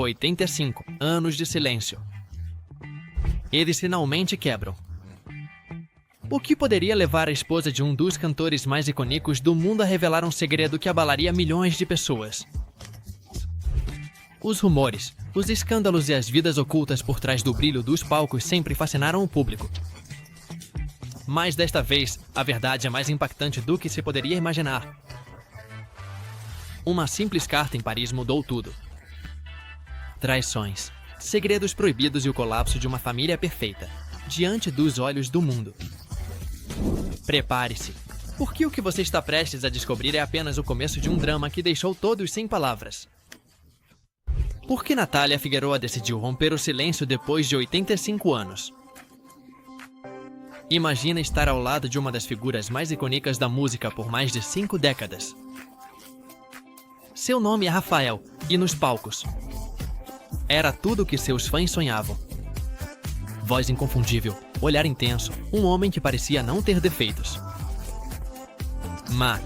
85 anos de silêncio. Eles finalmente quebram. O que poderia levar a esposa de um dos cantores mais icônicos do mundo a revelar um segredo que abalaria milhões de pessoas? Os rumores, os escândalos e as vidas ocultas por trás do brilho dos palcos sempre fascinaram o público. Mas desta vez, a verdade é mais impactante do que se poderia imaginar. Uma simples carta em Paris mudou tudo. Traições, segredos proibidos e o colapso de uma família perfeita, diante dos olhos do mundo. Prepare-se, porque o que você está prestes a descobrir é apenas o começo de um drama que deixou todos sem palavras. Por que Natália Figueroa decidiu romper o silêncio depois de 85 anos? Imagina estar ao lado de uma das figuras mais icônicas da música por mais de 5 décadas. Seu nome é Rafael, e nos palcos era tudo o que seus fãs sonhavam. Voz inconfundível, olhar intenso, um homem que parecia não ter defeitos. Mas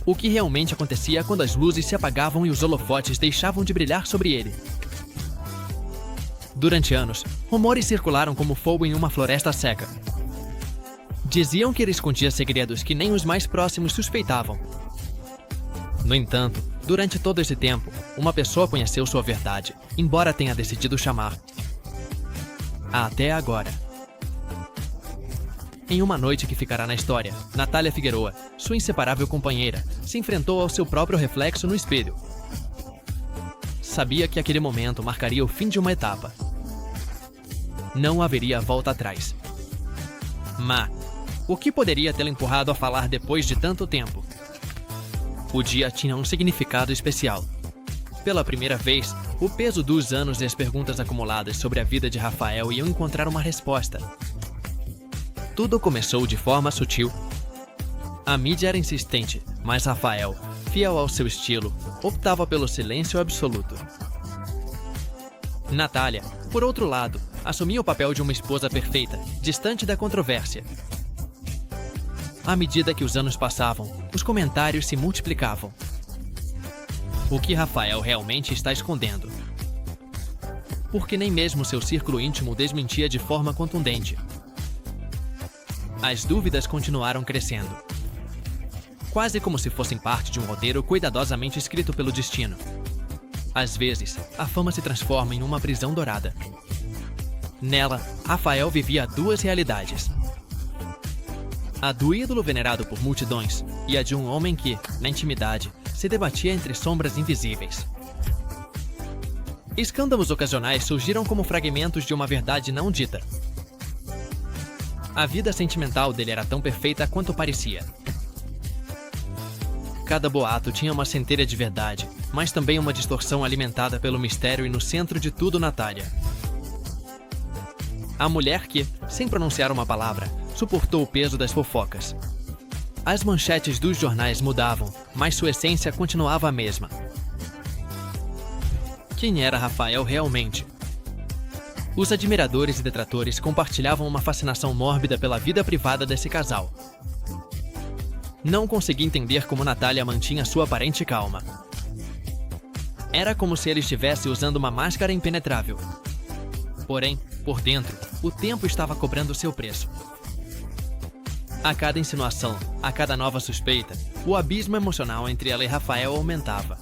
o que realmente acontecia quando as luzes se apagavam e os holofotes deixavam de brilhar sobre ele? Durante anos, rumores circularam como fogo em uma floresta seca. Diziam que ele escondia segredos que nem os mais próximos suspeitavam. No entanto, durante todo esse tempo, uma pessoa conheceu sua verdade, embora tenha decidido chamar. Até agora. Em uma noite que ficará na história, Natália Figueroa, sua inseparável companheira, se enfrentou ao seu próprio reflexo no espelho. Sabia que aquele momento marcaria o fim de uma etapa. Não haveria volta atrás. Mas o que poderia tê-la empurrado a falar depois de tanto tempo? O dia tinha um significado especial. Pela primeira vez, o peso dos anos e as perguntas acumuladas sobre a vida de Rafael iam encontrar uma resposta. Tudo começou de forma sutil. A mídia era insistente, mas Rafael, fiel ao seu estilo, optava pelo silêncio absoluto. Natália, por outro lado, assumia o papel de uma esposa perfeita, distante da controvérsia. À medida que os anos passavam, os comentários se multiplicavam. O que Rafael realmente está escondendo? Porque nem mesmo seu círculo íntimo desmentia de forma contundente. As dúvidas continuaram crescendo. Quase como se fossem parte de um roteiro cuidadosamente escrito pelo destino. Às vezes, a fama se transforma em uma prisão dourada. Nela, Rafael vivia duas realidades. A do ídolo venerado por multidões e a de um homem que, na intimidade, se debatia entre sombras invisíveis. Escândalos ocasionais surgiram como fragmentos de uma verdade não dita. A vida sentimental dele era tão perfeita quanto parecia. Cada boato tinha uma centelha de verdade, mas também uma distorção alimentada pelo mistério e no centro de tudo Natália. A mulher que, sem pronunciar uma palavra, suportou o peso das fofocas. As manchetes dos jornais mudavam, mas sua essência continuava a mesma. Quem era Rafael realmente? Os admiradores e detratores compartilhavam uma fascinação mórbida pela vida privada desse casal. Não conseguia entender como Natália mantinha sua aparente calma. Era como se ele estivesse usando uma máscara impenetrável. Porém, por dentro, o tempo estava cobrando seu preço. A cada insinuação, a cada nova suspeita, o abismo emocional entre ela e Rafael aumentava.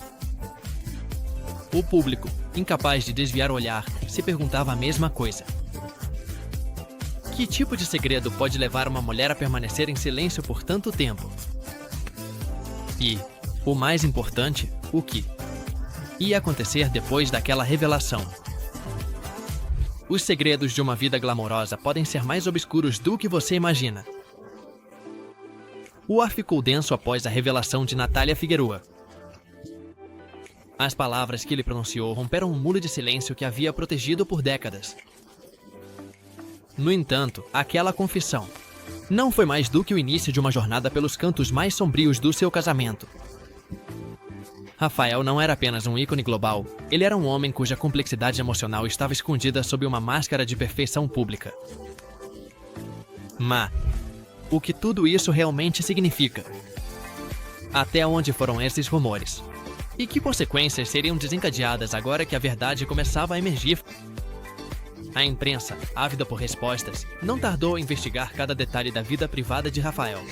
O público, incapaz de desviar o olhar, se perguntava a mesma coisa. Que tipo de segredo pode levar uma mulher a permanecer em silêncio por tanto tempo? E, o mais importante, o que ia acontecer depois daquela revelação? Os segredos de uma vida glamourosa podem ser mais obscuros do que você imagina. O ar ficou denso após a revelação de Natália Figueroa. As palavras que ele pronunciou romperam um muro de silêncio que havia protegido por décadas. No entanto, aquela confissão não foi mais do que o início de uma jornada pelos cantos mais sombrios do seu casamento. Rafael não era apenas um ícone global, ele era um homem cuja complexidade emocional estava escondida sob uma máscara de perfeição pública. Mas o que tudo isso realmente significa? Até onde foram esses rumores? E que consequências seriam desencadeadas agora que a verdade começava a emergir? A imprensa, ávida por respostas, não tardou a investigar cada detalhe da vida privada de Rafael.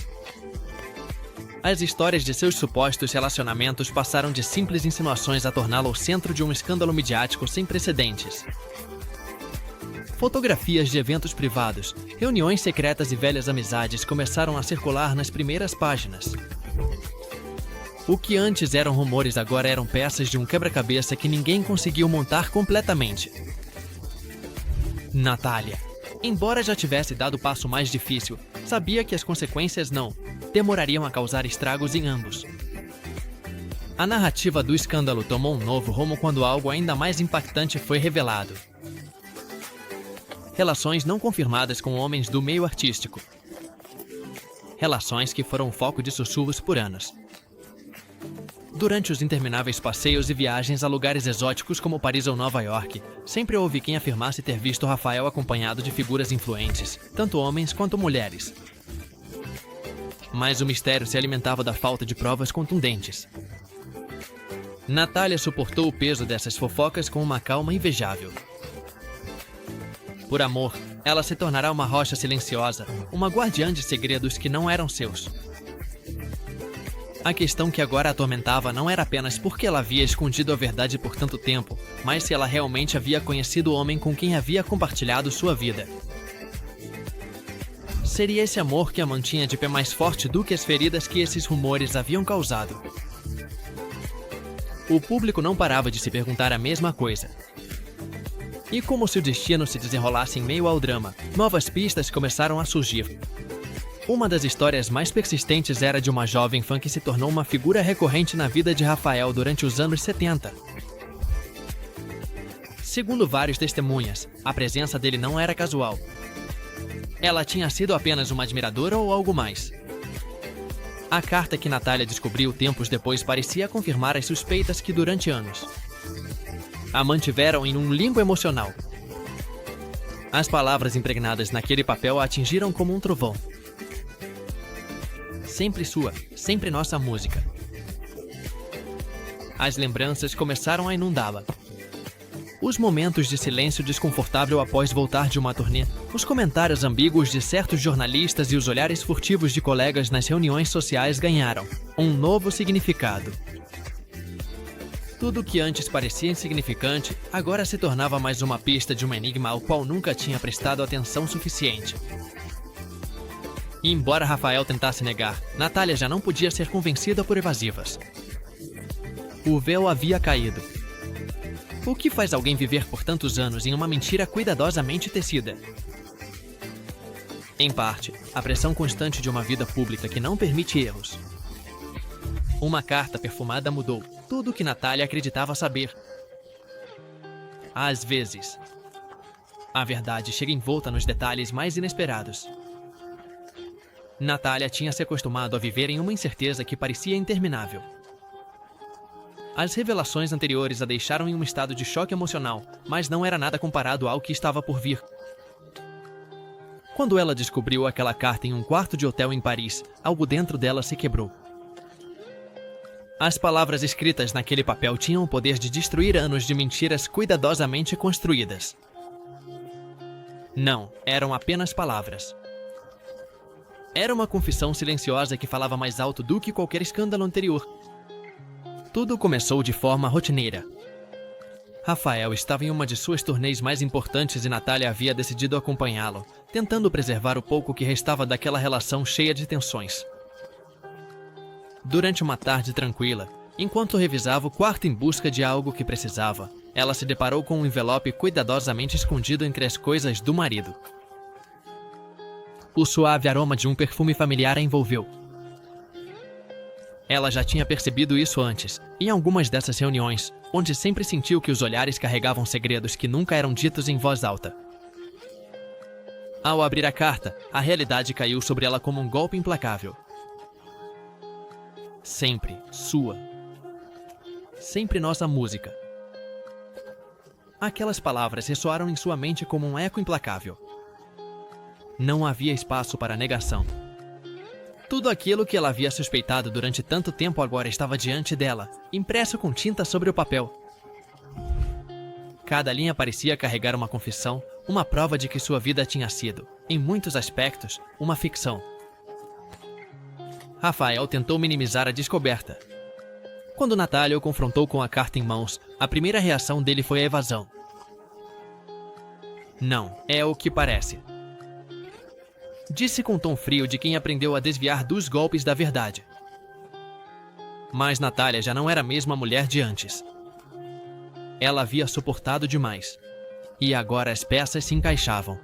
As histórias de seus supostos relacionamentos passaram de simples insinuações a torná-lo o centro de um escândalo midiático sem precedentes. Fotografias de eventos privados, reuniões secretas e velhas amizades começaram a circular nas primeiras páginas. O que antes eram rumores agora eram peças de um quebra-cabeça que ninguém conseguiu montar completamente. Natália, embora já tivesse dado o passo mais difícil, sabia que as consequências não demorariam a causar estragos em ambos. A narrativa do escândalo tomou um novo rumo quando algo ainda mais impactante foi revelado. Relações não confirmadas com homens do meio artístico. Relações que foram foco de sussurros por anos. Durante os intermináveis passeios e viagens a lugares exóticos como Paris ou Nova York, sempre houve quem afirmasse ter visto Rafael acompanhado de figuras influentes, tanto homens quanto mulheres. Mas o mistério se alimentava da falta de provas contundentes. Natália suportou o peso dessas fofocas com uma calma invejável. Por amor, ela se tornará uma rocha silenciosa, uma guardiã de segredos que não eram seus. A questão que agora a atormentava não era apenas porque ela havia escondido a verdade por tanto tempo, mas se ela realmente havia conhecido o homem com quem havia compartilhado sua vida. Seria esse amor que a mantinha de pé mais forte do que as feridas que esses rumores haviam causado. O público não parava de se perguntar a mesma coisa. E como se o destino se desenrolasse em meio ao drama, novas pistas começaram a surgir. Uma das histórias mais persistentes era de uma jovem fã que se tornou uma figura recorrente na vida de Rafael durante os anos 70. Segundo vários testemunhas, a presença dele não era casual. Ela tinha sido apenas uma admiradora ou algo mais. A carta que Natália descobriu tempos depois parecia confirmar as suspeitas que durante anos a mantiveram em um limbo emocional. As palavras impregnadas naquele papel a atingiram como um trovão. Sempre sua, sempre nossa música. As lembranças começaram a inundá-la. Os momentos de silêncio desconfortável após voltar de uma turnê, os comentários ambíguos de certos jornalistas e os olhares furtivos de colegas nas reuniões sociais ganharam um novo significado. Tudo que antes parecia insignificante, agora se tornava mais uma pista de um enigma ao qual nunca tinha prestado atenção suficiente. E embora Rafael tentasse negar, Natália já não podia ser convencida por evasivas. O véu havia caído. O que faz alguém viver por tantos anos em uma mentira cuidadosamente tecida? Em parte, a pressão constante de uma vida pública que não permite erros. Uma carta perfumada mudou tudo o que Natália acreditava saber. Às vezes, a verdade chega envolta nos detalhes mais inesperados. Natália tinha se acostumado a viver em uma incerteza que parecia interminável. As revelações anteriores a deixaram em um estado de choque emocional, mas não era nada comparado ao que estava por vir. Quando ela descobriu aquela carta em um quarto de hotel em Paris, algo dentro dela se quebrou. As palavras escritas naquele papel tinham o poder de destruir anos de mentiras cuidadosamente construídas. Não, eram apenas palavras. Era uma confissão silenciosa que falava mais alto do que qualquer escândalo anterior. Tudo começou de forma rotineira. Rafael estava em uma de suas turnês mais importantes e Natália havia decidido acompanhá-lo, tentando preservar o pouco que restava daquela relação cheia de tensões. Durante uma tarde tranquila, enquanto revisava o quarto em busca de algo que precisava, ela se deparou com um envelope cuidadosamente escondido entre as coisas do marido. O suave aroma de um perfume familiar a envolveu. Ela já tinha percebido isso antes, em algumas dessas reuniões, onde sempre sentiu que os olhares carregavam segredos que nunca eram ditos em voz alta. Ao abrir a carta, a realidade caiu sobre ela como um golpe implacável. Sempre sua. Sempre nossa música. Aquelas palavras ressoaram em sua mente como um eco implacável. Não havia espaço para negação. Tudo aquilo que ela havia suspeitado durante tanto tempo agora estava diante dela, impresso com tinta sobre o papel. Cada linha parecia carregar uma confissão, uma prova de que sua vida tinha sido, em muitos aspectos, uma ficção. Rafael tentou minimizar a descoberta. Quando Natália o confrontou com a carta em mãos, a primeira reação dele foi a evasão. Não, é o que parece. Disse com tom frio de quem aprendeu a desviar dos golpes da verdade. Mas Natália já não era a mesma mulher de antes. Ela havia suportado demais. E agora as peças se encaixavam.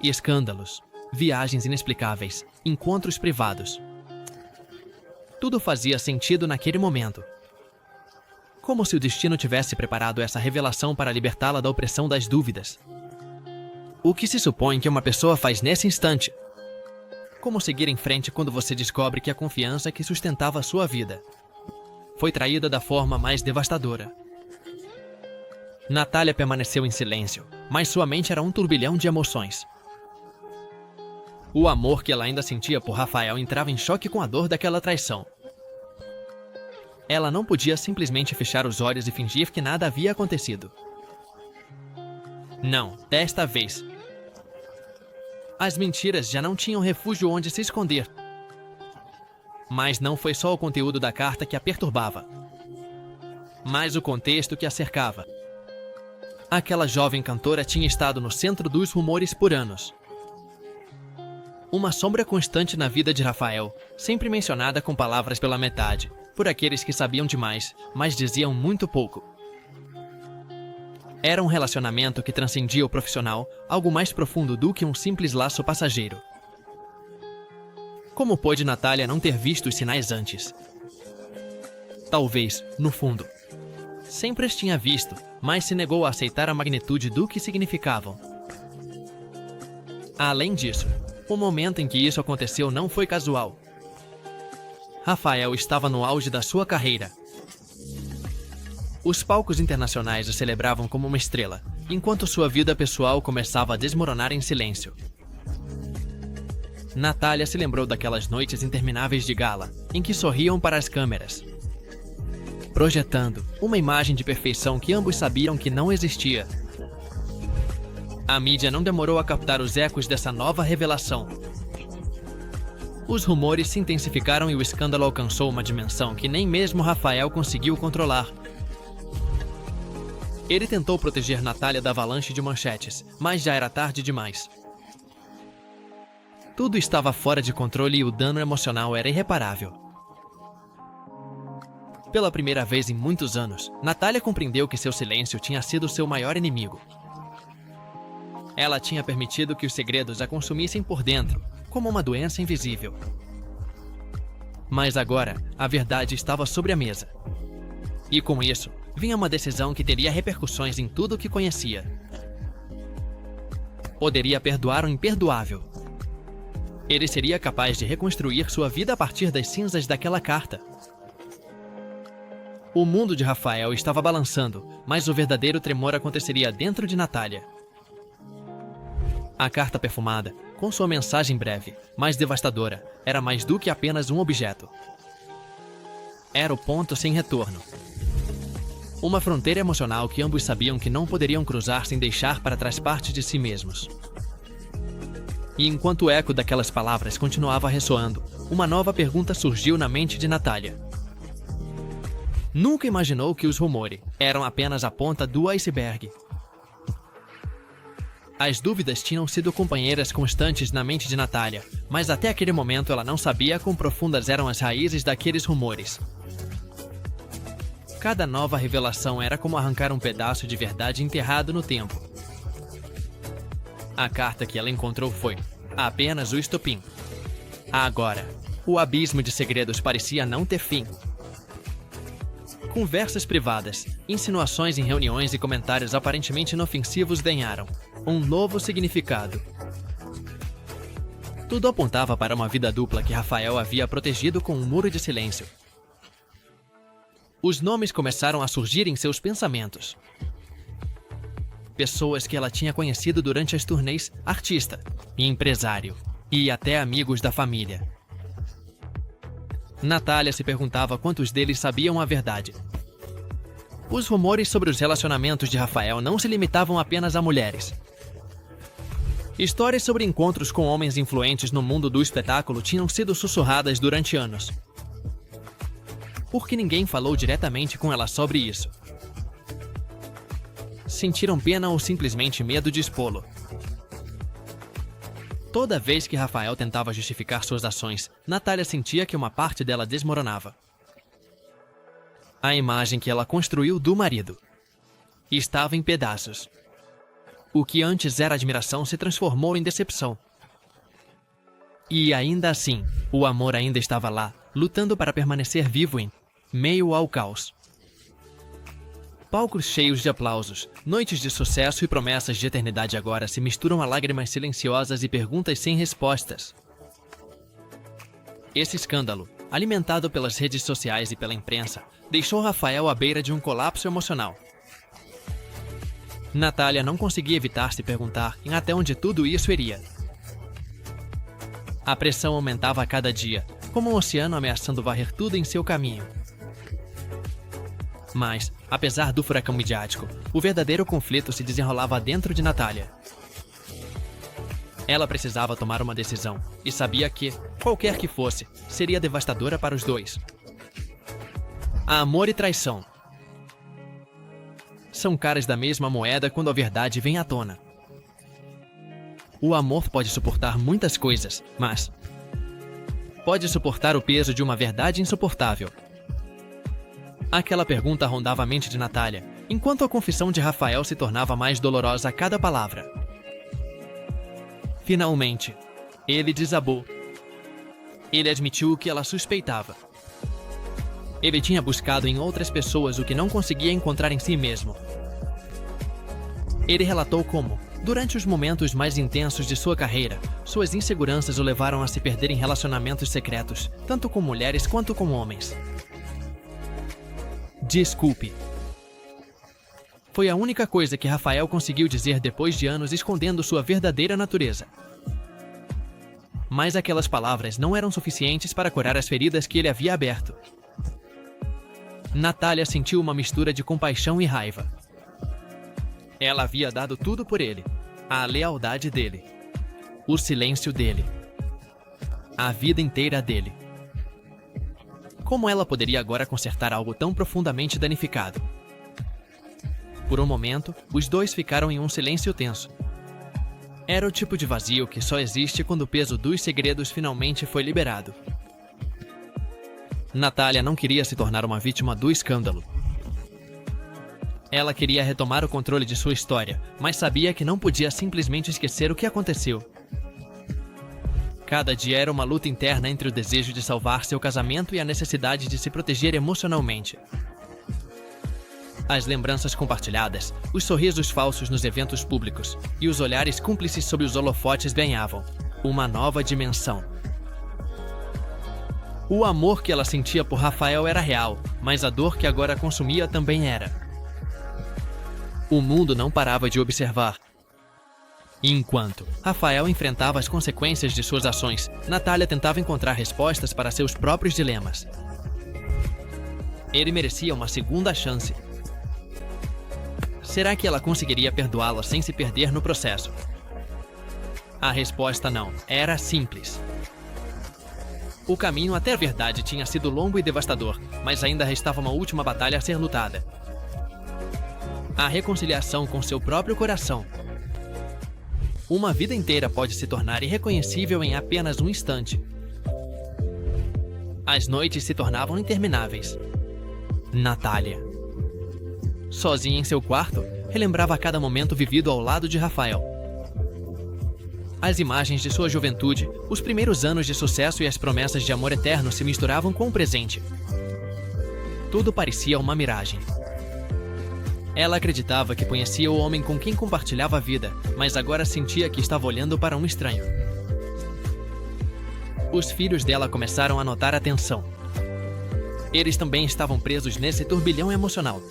Escândalos, viagens inexplicáveis, encontros privados. Tudo fazia sentido naquele momento. Como se o destino tivesse preparado essa revelação para libertá-la da opressão das dúvidas. O que se supõe que uma pessoa faz nesse instante? Como seguir em frente quando você descobre que a confiança que sustentava a sua vida foi traída da forma mais devastadora? Natália permaneceu em silêncio, mas sua mente era um turbilhão de emoções. O amor que ela ainda sentia por Rafael entrava em choque com a dor daquela traição. Ela não podia simplesmente fechar os olhos e fingir que nada havia acontecido. Não, desta vez. As mentiras já não tinham refúgio onde se esconder. Mas não foi só o conteúdo da carta que a perturbava, mas o contexto que a cercava. Aquela jovem cantora tinha estado no centro dos rumores por anos. Uma sombra constante na vida de Rafael, sempre mencionada com palavras pela metade, por aqueles que sabiam demais, mas diziam muito pouco. Era um relacionamento que transcendia o profissional, algo mais profundo do que um simples laço passageiro. Como pôde Natália não ter visto os sinais antes? Talvez, no fundo, sempre as tinha visto, mas se negou a aceitar a magnitude do que significavam. Além disso, o momento em que isso aconteceu não foi casual. Rafael estava no auge da sua carreira. Os palcos internacionais o celebravam como uma estrela, enquanto sua vida pessoal começava a desmoronar em silêncio. Natália se lembrou daquelas noites intermináveis de gala, em que sorriam para as câmeras, projetando uma imagem de perfeição que ambos sabiam que não existia. A mídia não demorou a captar os ecos dessa nova revelação. Os rumores se intensificaram e o escândalo alcançou uma dimensão que nem mesmo Rafael conseguiu controlar. Ele tentou proteger Natália da avalanche de manchetes, mas já era tarde demais. Tudo estava fora de controle e o dano emocional era irreparável. Pela primeira vez em muitos anos, Natália compreendeu que seu silêncio tinha sido seu maior inimigo. Ela tinha permitido que os segredos a consumissem por dentro, como uma doença invisível. Mas agora, a verdade estava sobre a mesa. E com isso, vinha uma decisão que teria repercussões em tudo o que conhecia. Poderia perdoar o imperdoável. Ele seria capaz de reconstruir sua vida a partir das cinzas daquela carta. O mundo de Rafael estava balançando, mas o verdadeiro tremor aconteceria dentro de Natália. A carta perfumada, com sua mensagem breve, mas devastadora, era mais do que apenas um objeto. Era o ponto sem retorno. Uma fronteira emocional que ambos sabiam que não poderiam cruzar sem deixar para trás parte de si mesmos. E enquanto o eco daquelas palavras continuava ressoando, uma nova pergunta surgiu na mente de Natália. Nunca imaginou que os rumores eram apenas a ponta do iceberg. As dúvidas tinham sido companheiras constantes na mente de Natália, mas até aquele momento ela não sabia quão profundas eram as raízes daqueles rumores. Cada nova revelação era como arrancar um pedaço de verdade enterrado no tempo. A carta que ela encontrou foi apenas o estopim. Agora, o abismo de segredos parecia não ter fim. Conversas privadas, insinuações em reuniões e comentários aparentemente inofensivos ganharam um novo significado. Tudo apontava para uma vida dupla que Rafael havia protegido com um muro de silêncio. Os nomes começaram a surgir em seus pensamentos. Pessoas que ela tinha conhecido durante as turnês, artista e empresário, e até amigos da família. Natália se perguntava quantos deles sabiam a verdade. Os rumores sobre os relacionamentos de Rafael não se limitavam apenas a mulheres. Histórias sobre encontros com homens influentes no mundo do espetáculo tinham sido sussurradas durante anos. Por que ninguém falou diretamente com ela sobre isso? Sentiram pena ou simplesmente medo de expô-lo? Toda vez que Rafael tentava justificar suas ações, Natália sentia que uma parte dela desmoronava. A imagem que ela construiu do marido estava em pedaços. O que antes era admiração se transformou em decepção. E ainda assim, o amor ainda estava lá, lutando para permanecer vivo em meio ao caos. Palcos cheios de aplausos, noites de sucesso e promessas de eternidade agora se misturam a lágrimas silenciosas e perguntas sem respostas. Esse escândalo, alimentado pelas redes sociais e pela imprensa, deixou Rafael à beira de um colapso emocional. Natália não conseguia evitar se perguntar em até onde tudo isso iria. A pressão aumentava a cada dia, como um oceano ameaçando varrer tudo em seu caminho. Mas, apesar do furacão midiático, o verdadeiro conflito se desenrolava dentro de Natália. Ela precisava tomar uma decisão, e sabia que, qualquer que fosse, seria devastadora para os dois. Amor e traição são caras da mesma moeda quando a verdade vem à tona. O amor pode suportar muitas coisas, mas pode suportar o peso de uma verdade insuportável. Aquela pergunta rondava a mente de Natália, enquanto a confissão de Rafael se tornava mais dolorosa a cada palavra. Finalmente, ele desabou. Ele admitiu o que ela suspeitava. Ele tinha buscado em outras pessoas o que não conseguia encontrar em si mesmo. Ele relatou como, durante os momentos mais intensos de sua carreira, suas inseguranças o levaram a se perder em relacionamentos secretos, tanto com mulheres quanto com homens. Desculpe. Foi a única coisa que Rafael conseguiu dizer depois de anos escondendo sua verdadeira natureza. Mas aquelas palavras não eram suficientes para curar as feridas que ele havia aberto. Natália sentiu uma mistura de compaixão e raiva. Ela havia dado tudo por ele, a lealdade dele, o silêncio dele, a vida inteira dele. Como ela poderia agora consertar algo tão profundamente danificado? Por um momento, os dois ficaram em um silêncio tenso. Era o tipo de vazio que só existe quando o peso dos segredos finalmente foi liberado. Natália não queria se tornar uma vítima do escândalo. Ela queria retomar o controle de sua história, mas sabia que não podia simplesmente esquecer o que aconteceu. Cada dia era uma luta interna entre o desejo de salvar seu casamento e a necessidade de se proteger emocionalmente. As lembranças compartilhadas, os sorrisos falsos nos eventos públicos e os olhares cúmplices sob os holofotes ganhavam uma nova dimensão. O amor que ela sentia por Rafael era real, mas a dor que agora consumia também era. O mundo não parava de observar. Enquanto Rafael enfrentava as consequências de suas ações, Natália tentava encontrar respostas para seus próprios dilemas. Ele merecia uma segunda chance. Será que ela conseguiria perdoá-lo sem se perder no processo? A resposta não, era simples. O caminho até a verdade tinha sido longo e devastador, mas ainda restava uma última batalha a ser lutada. A reconciliação com seu próprio coração. Uma vida inteira pode se tornar irreconhecível em apenas um instante. As noites se tornavam intermináveis. Natália, sozinha em seu quarto, relembrava cada momento vivido ao lado de Rafael. As imagens de sua juventude, os primeiros anos de sucesso e as promessas de amor eterno se misturavam com o presente. Tudo parecia uma miragem. Ela acreditava que conhecia o homem com quem compartilhava a vida, mas agora sentia que estava olhando para um estranho. Os filhos dela começaram a notar a tensão. Eles também estavam presos nesse turbilhão emocional.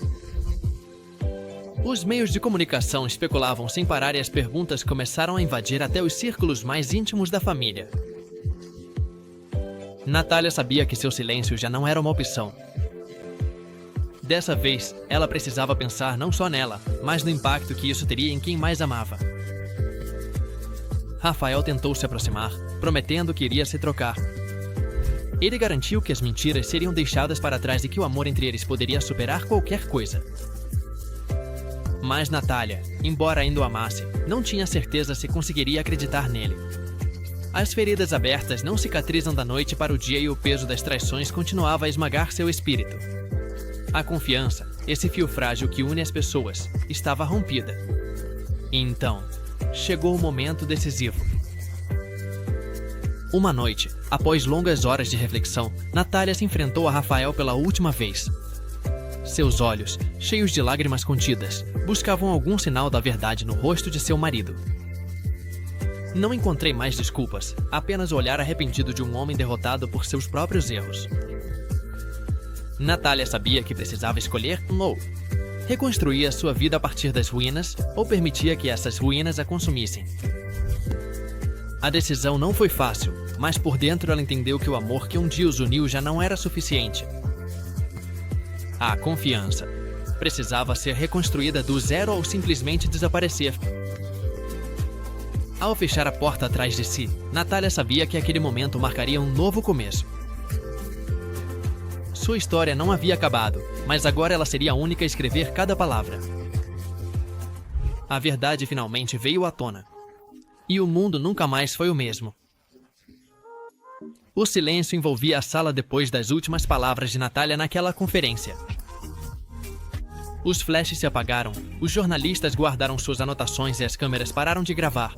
Os meios de comunicação especulavam sem parar e as perguntas começaram a invadir até os círculos mais íntimos da família. Natália sabia que seu silêncio já não era uma opção. Dessa vez, ela precisava pensar não só nela, mas no impacto que isso teria em quem mais amava. Rafael tentou se aproximar, prometendo que iria se trocar. Ele garantiu que as mentiras seriam deixadas para trás e que o amor entre eles poderia superar qualquer coisa. Mas Natália, embora ainda o amasse, não tinha certeza se conseguiria acreditar nele. As feridas abertas não cicatrizam da noite para o dia e o peso das traições continuava a esmagar seu espírito. A confiança, esse fio frágil que une as pessoas, estava rompida. E então, chegou o momento decisivo. Uma noite, após longas horas de reflexão, Natália se enfrentou a Rafael pela última vez. Seus olhos, cheios de lágrimas contidas, buscavam algum sinal da verdade no rosto de seu marido. Não encontrei mais desculpas, apenas o olhar arrependido de um homem derrotado por seus próprios erros. Natália sabia que precisava escolher ou reconstruía sua vida a partir das ruínas ou permitia que essas ruínas a consumissem. A decisão não foi fácil, mas por dentro ela entendeu que o amor que um dia os uniu já não era suficiente. A confiança precisava ser reconstruída do zero ou simplesmente desaparecer. Ao fechar a porta atrás de si, Natália sabia que aquele momento marcaria um novo começo. Sua história não havia acabado, mas agora ela seria a única a escrever cada palavra. A verdade finalmente veio à tona. E o mundo nunca mais foi o mesmo. O silêncio envolvia a sala depois das últimas palavras de Natália naquela conferência. Os flashes se apagaram, os jornalistas guardaram suas anotações e as câmeras pararam de gravar.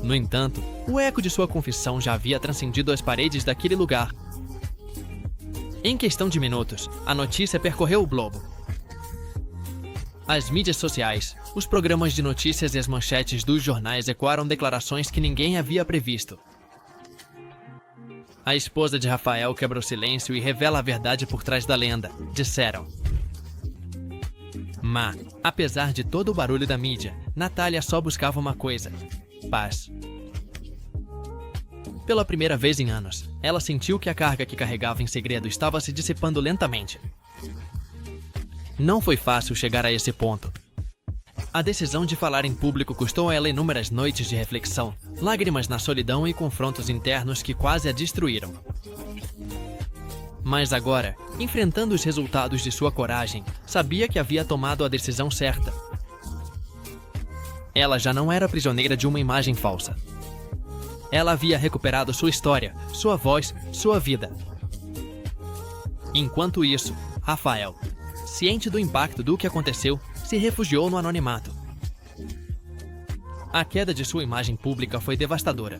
No entanto, o eco de sua confissão já havia transcendido as paredes daquele lugar. Em questão de minutos, a notícia percorreu o globo. As mídias sociais, os programas de notícias e as manchetes dos jornais ecoaram declarações que ninguém havia previsto. A esposa de Rafael quebra o silêncio e revela a verdade por trás da lenda, disseram. Mas, apesar de todo o barulho da mídia, Natália só buscava uma coisa: paz. Pela primeira vez em anos, ela sentiu que a carga que carregava em segredo estava se dissipando lentamente. Não foi fácil chegar a esse ponto. A decisão de falar em público custou a ela inúmeras noites de reflexão, lágrimas na solidão e confrontos internos que quase a destruíram. Mas agora, enfrentando os resultados de sua coragem, sabia que havia tomado a decisão certa. Ela já não era prisioneira de uma imagem falsa. Ela havia recuperado sua história, sua voz, sua vida. Enquanto isso, Rafael, ciente do impacto do que aconteceu, se refugiou no anonimato. A queda de sua imagem pública foi devastadora.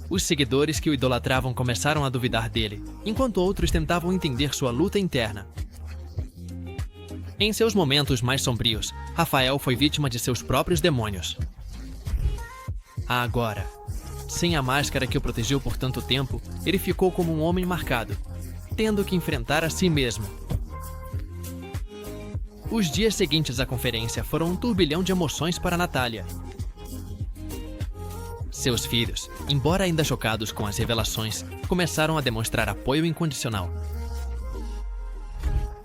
Os seguidores que o idolatravam começaram a duvidar dele, enquanto outros tentavam entender sua luta interna. Em seus momentos mais sombrios, Rafael foi vítima de seus próprios demônios. Agora, sem a máscara que o protegeu por tanto tempo, ele ficou como um homem marcado, tendo que enfrentar a si mesmo. Os dias seguintes à conferência foram um turbilhão de emoções para Natália. Seus filhos, embora ainda chocados com as revelações, começaram a demonstrar apoio incondicional.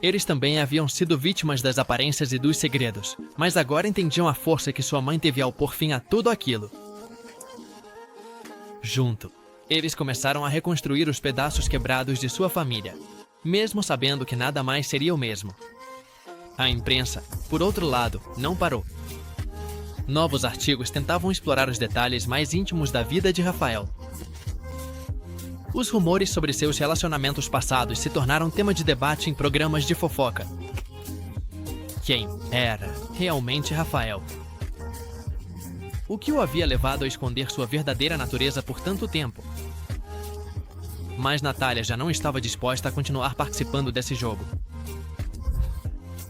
Eles também haviam sido vítimas das aparências e dos segredos, mas agora entendiam a força que sua mãe teve ao pôr fim a tudo aquilo. Junto, eles começaram a reconstruir os pedaços quebrados de sua família, mesmo sabendo que nada mais seria o mesmo. A imprensa, por outro lado, não parou. Novos artigos tentavam explorar os detalhes mais íntimos da vida de Rafael. Os rumores sobre seus relacionamentos passados se tornaram tema de debate em programas de fofoca. Quem era realmente Rafael? O que o havia levado a esconder sua verdadeira natureza por tanto tempo? Mas Natália já não estava disposta a continuar participando desse jogo.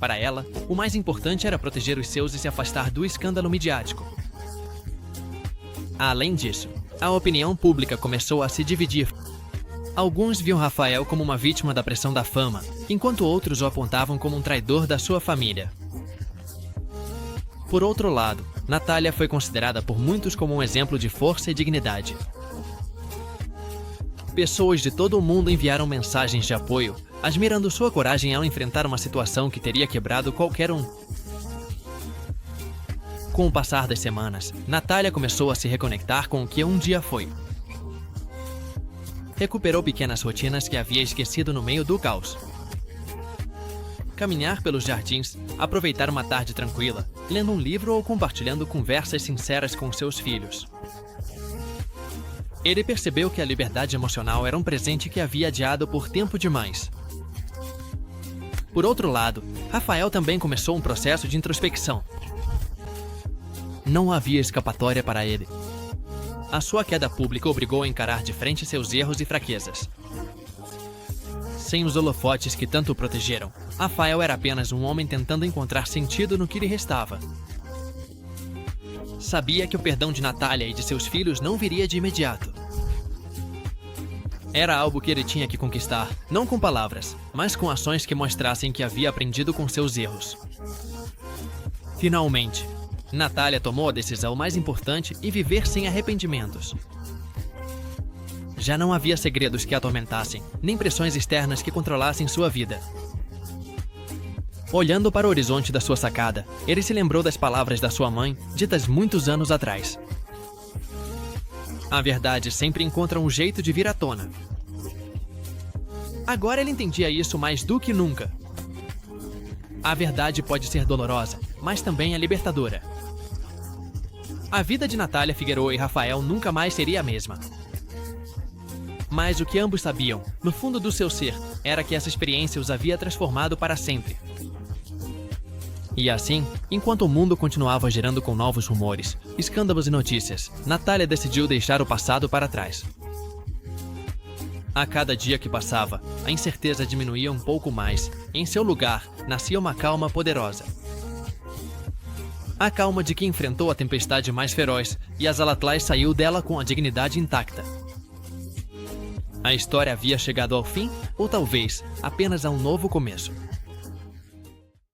Para ela, o mais importante era proteger os seus e se afastar do escândalo midiático. Além disso, a opinião pública começou a se dividir. Alguns viam Rafael como uma vítima da pressão da fama, enquanto outros o apontavam como um traidor da sua família. Por outro lado, Natália foi considerada por muitos como um exemplo de força e dignidade. Pessoas de todo o mundo enviaram mensagens de apoio, admirando sua coragem ao enfrentar uma situação que teria quebrado qualquer um. Com o passar das semanas, Natália começou a se reconectar com o que um dia foi. Recuperou pequenas rotinas que havia esquecido no meio do caos. Caminhar pelos jardins, aproveitar uma tarde tranquila, lendo um livro ou compartilhando conversas sinceras com seus filhos. Ele percebeu que a liberdade emocional era um presente que havia adiado por tempo demais. Por outro lado, Rafael também começou um processo de introspecção. Não havia escapatória para ele. A sua queda pública obrigou a encarar de frente seus erros e fraquezas. Sem os holofotes que tanto o protegeram, Rafael era apenas um homem tentando encontrar sentido no que lhe restava. Sabia que o perdão de Natália e de seus filhos não viria de imediato. Era algo que ele tinha que conquistar, não com palavras, mas com ações que mostrassem que havia aprendido com seus erros. Finalmente, Natália tomou a decisão mais importante e viver sem arrependimentos. Já não havia segredos que a atormentassem, nem pressões externas que controlassem sua vida. Olhando para o horizonte da sua sacada, ele se lembrou das palavras da sua mãe, ditas muitos anos atrás. A verdade sempre encontra um jeito de vir à tona. Agora ele entendia isso mais do que nunca. A verdade pode ser dolorosa, mas também é libertadora. A vida de Natália Figueroa e Rafael nunca mais seria a mesma. Mas o que ambos sabiam, no fundo do seu ser, era que essa experiência os havia transformado para sempre. E assim, enquanto o mundo continuava girando com novos rumores, escândalos e notícias, Natália decidiu deixar o passado para trás. A cada dia que passava, a incerteza diminuía um pouco mais. Em seu lugar, nascia uma calma poderosa. A calma de quem enfrentou a tempestade mais feroz e Azalatlai saiu dela com a dignidade intacta. A história havia chegado ao fim, ou talvez apenas a um novo começo.